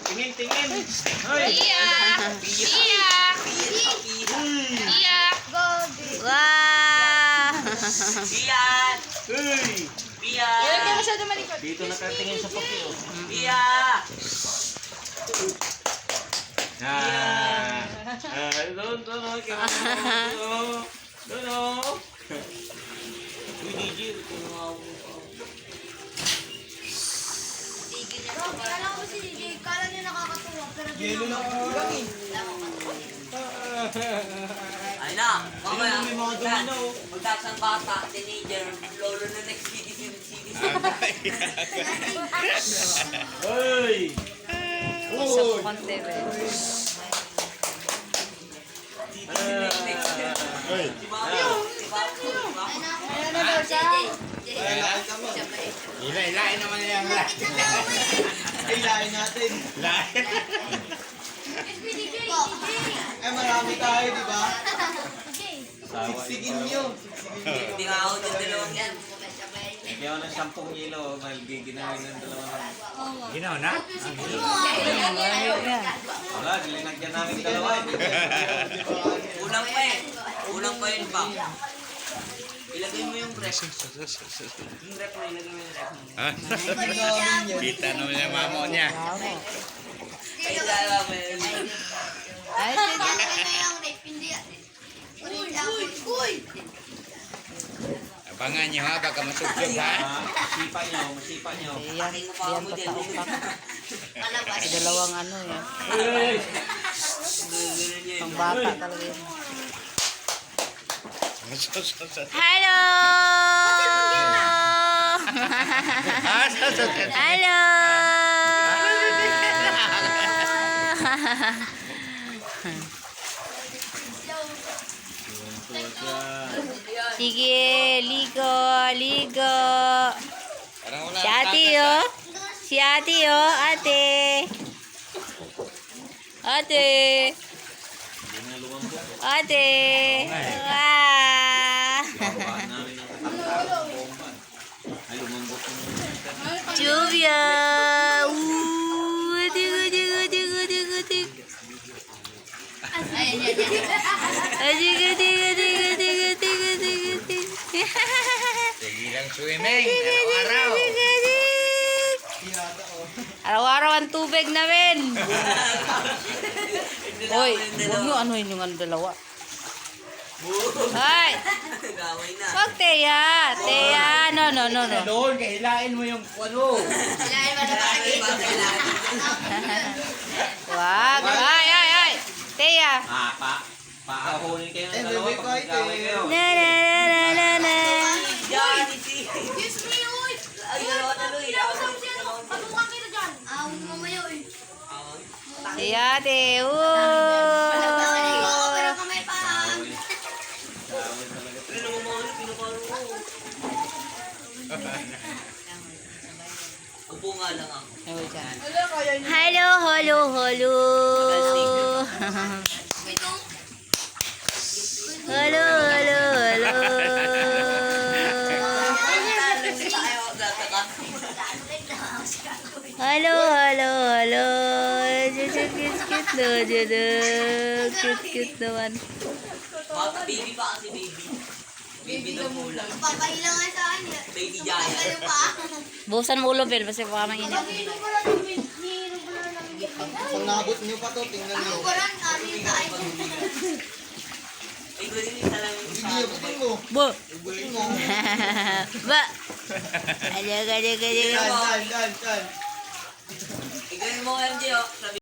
Tingin, tingin. Hoy. Pia! Pia! Pia! Wow! Pian! Hoy. Pian! Huwag ka masyado malikot. Dito nakatingin sa paki, oh. Pia! Doon, oh. Doon, oh. Uy, DJ. Kala ko si DJ, kala niya nakakatuwa, pero Yelo na kulang eh. Ay na! Mamaya! May mga domino. Magtaas ang bata, teenager, lolo na next citizen. Hoy. Uy! konti ba? Hoy! Si Mario! Si Mario! Lain ka mo. Ilain naman yan. Ilain natin. Lain. Eh marami tayo, di ba? Sigsigin nyo. Hindi nga ako ng dalawang yan. Bigyan ko ng 10 kilo. Ginawin ng dalawa. Ginaw na? Wala, dilinagyan namin dalawa. Kulang pa eh. Kulang pa yun pa. Ilagay mo yung ref. Yung ref na ilagay mo yung ref. Kita naman yung mamo niya. Ay, dala mo yun. Ay, Abangan nyo ha, baka masugtog ha. Masipa nyo. yan, yan pata-upak. Dalawang ano yan. Hoy. Pang bata talaga yun. Hello! Hello! Sige, ligo, ligo. Si ate, oh. Si ate, oh. Ate. Ate. Ate. Ah. Bawaan namin ng katakot ng bomba. Ay, lumambot yung Juvia. Tigo, tigo, tigo, tigo, tigo. Tigo, tigo, tigo, tigo, tigo, tigo, tigo. Sige lang swimming, araw-araw. Araw-araw ang tubig namin. Hoy, huwag nyo anuhin yung ano dalawa. Hoy, Gawin na. wag Teya. Teya, no. Doon, kahilain mo yung ano. Wag. Ay. Teya. Paahunin kayo ng dalawa pag nagawin kayo. Na. Yan, iti. Ay, dalawa na Luy. Si ate. Ano mo mga pinaparo ko? Upo nga lang ako. Hello. Hello. Hello. Cute naman. Bata, baby pa kasi baby. Baby na mula. Papailangan sa akin. Baby Jaya. Busan mo ulo, Ben. Kasi baka manginip. Kung nabot nyo pa to, tingnan nyo. Ay, gawin nyo talagang Sige, sa butin mo. Bo. Butin mo. Ba. Aja. Dan. Igawin mo MJ, oh. Sabi